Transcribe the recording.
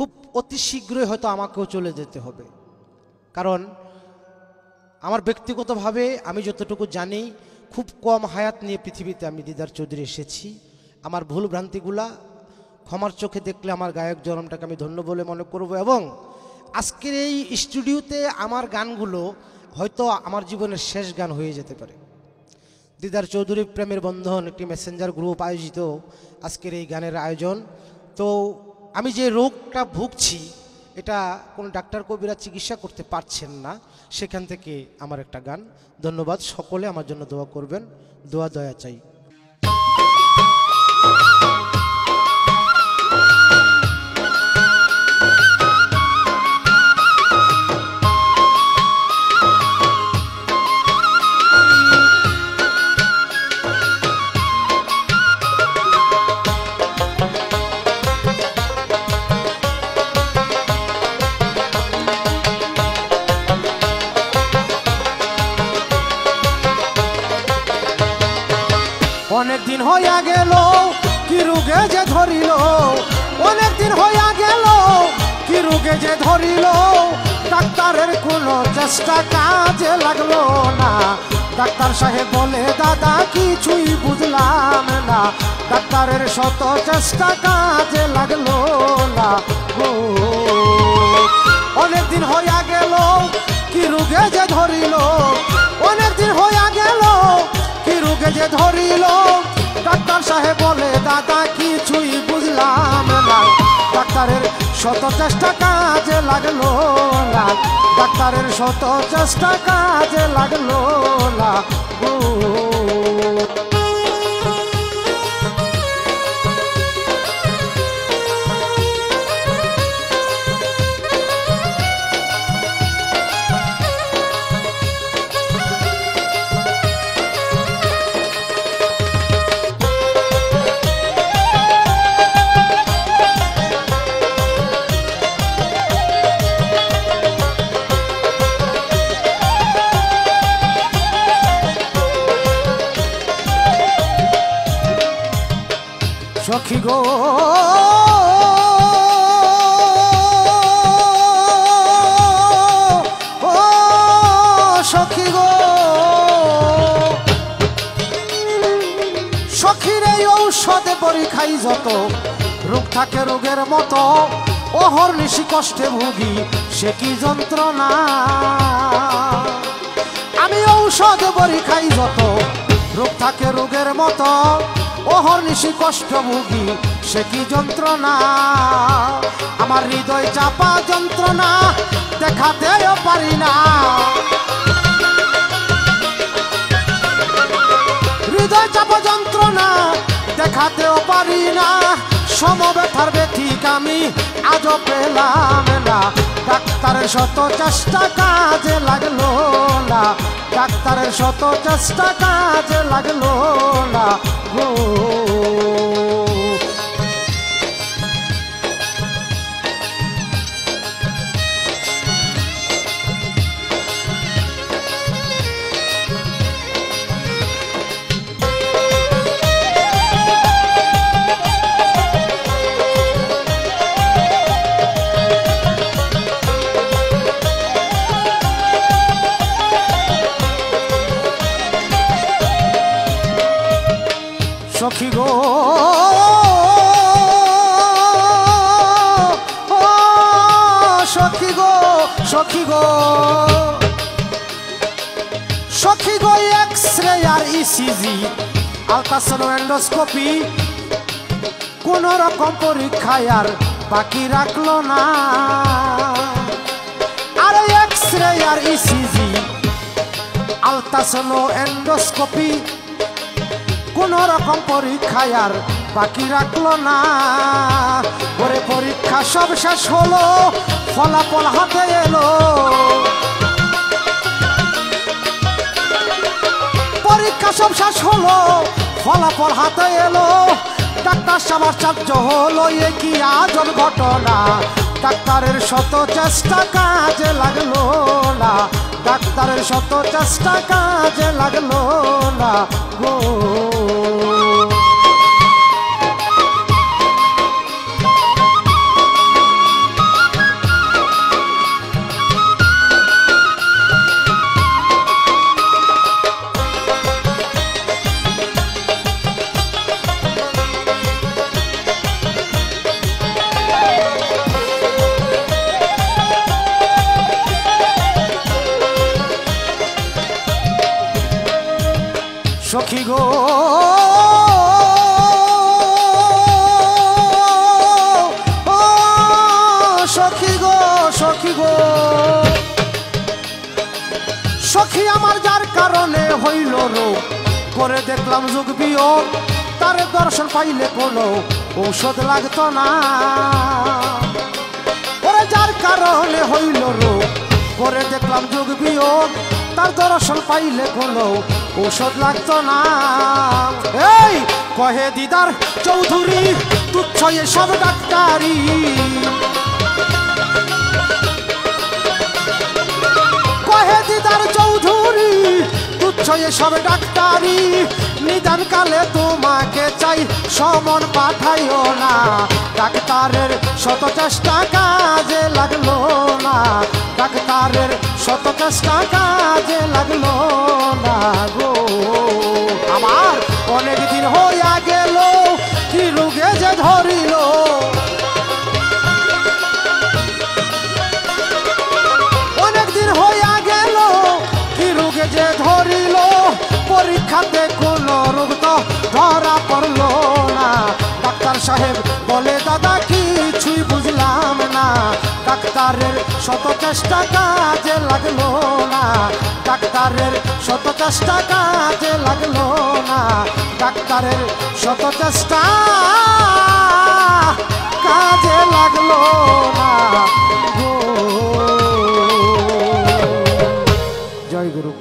খুব অতি শীঘ্রই হয়তো আমাকেও চলে যেতে হবে। কারণ আমার ব্যক্তিগতভাবে আমি যতটুকু জানি খুব কম হায়াত নিয়ে পৃথিবীতে আমি দিদার চৌধুরী এসেছি। আমার ভুল ভ্রান্তিগুলা ক্ষমার চোখে দেখলে আমার গায়ক জনমটাকে আমি ধন্য বলে মনে করব। এবং আজকের এই স্টুডিওতে আমার গানগুলো হয়তো আমার জীবনের শেষ গান হয়ে যেতে পারে। দিদার চৌধুরী প্রেমের বন্ধন একটি মেসেঞ্জার গ্রুপ আয়োজিত আজকের এই গানের আয়োজন। তো আমি যে রোগটা ভুগছি এটা কোনো ডাক্তার কবিরা চিকিৎসা করতে পারছেন না, সেখান থেকে আমার একটা গান। ধন্যবাদ, সকলে আমার জন্য দোয়া করবেন, দোয়া দয়া চাই। অনেক দিন হইয়া গেল কি রোগে যে ধরিল, অনেক দিন হইয়া গেল কি রোগে যে ধরিল, ডাক্তারের কোনো চেষ্টা কাজে লাগলো না। ডাক্তার সাহেব বলে দাদা কিছুই বুঝলাম না, ডাক্তারের শত চেষ্টা কাজে লাগলো না। অনেক দিন হইয়া গেল কি রোগে যে ধরিল, অনেক দিন হইয়া গেল কি রোগে যে ধরিল, ডাক্তার সাহেব বলে দাদা কিছুই বুঝলাম না, ডাক্তারের শত চেষ্টা কাজে লাগলো না, ডাক্তারের শত চেষ্টা কাজে লাগলো না। সখী গো ও সখী গো, সখীর এই ঔষধে বড়ি খাই যত, রোগ থাকে রোগের মতো, অহর্নিশি কষ্টে ভুগি সে কি যন্ত্রণা। আমি ঔষধ বড়ি খাই যত, রোগ থাকে রোগের মতো, অহর্নিশি কষ্ট ভুগি সে কি যন্ত্রণা। আমার হৃদয় চাপা যন্ত্রণা দেখাতেও পারি না, হৃদয় চাপা যন্ত্রণা দেখাতেও পারি না, সমব্যথার ব্যথিক আমি আজও পেলাম না। ডাক্তারের শত চেষ্টা কাজে লাগলো না, ডাক্তারের শত চেষ্টা কাজে লাগলো না। সখী গো সখী গো, সখী গো, সখী গো, এক্সরে আর ইসিজি আলট্রাসাউন্ড এন্ডোস্কোপি কোন রকম পরীক্ষায় আর বাকি রাখলো না। আর এক্সরে আর ইসিজি আলট্রাসাউন্ড এন্ডোস্কোপি কোন রকম পরীক্ষায় আর বাকি রাখলো না। ওরে পরীক্ষা সব শেষ হলো, ফলাফল হাতে এলো, পরীক্ষা সব শেষ হলো, ফলাফল হাতে এলো, ডাক্তার সাহেব আশ্চর্য হলো এ কি আজব ঘটনা। ডাক্তারের শত চেষ্টা কাজে লাগলো না, ডাক্তারের শত চেষ্টা কাজে লাগলো না গো। সখী আমার যার কারণে হইল রোগ, করে দেখলাম যোগ বিয়োগ, তার দর্শন পাইলে কোনো ঔষধ লাগতো না। ওরে যার কারণে হইল রোগ, করে দেখলাম যোগ বিয়োগ, তার দর্শন পাইলে কোনো ঔষধ লাগতো না। এই কহে দিদার চৌধুরী তুচ্ছ এসব ডাক্তারি, কহে দিদার চৌধুরী তুচ্ছ এসব ডাক্তারি, নিদান কালে তোমাকে চাই সমন পাঠাইও না। ডাক্তারের শত চেষ্টা কাজে লাগলো না, ডাক্তারের শত চেষ্টা কাজে লাগলো না গো। আমার অনেক দিন হইয়া গেল কি রোগে যে ধরিল, অনেক দিন হইয়া গেল কি রোগে যে ধরিল, পরীক্ষাতে কোনো রোগ তো ধরা পড়ল না। ডাক্তার সাহেব বলে দাদা কিছুই বুঝলাম না, ডাক্তারের শত চেষ্টা কাজে লাগলো না, ডাক্তারের শত চেষ্টা কাজে লাগলো না, ডাক্তারের শত চেষ্টা কাজে লাগলো না গো। জয় গুরু।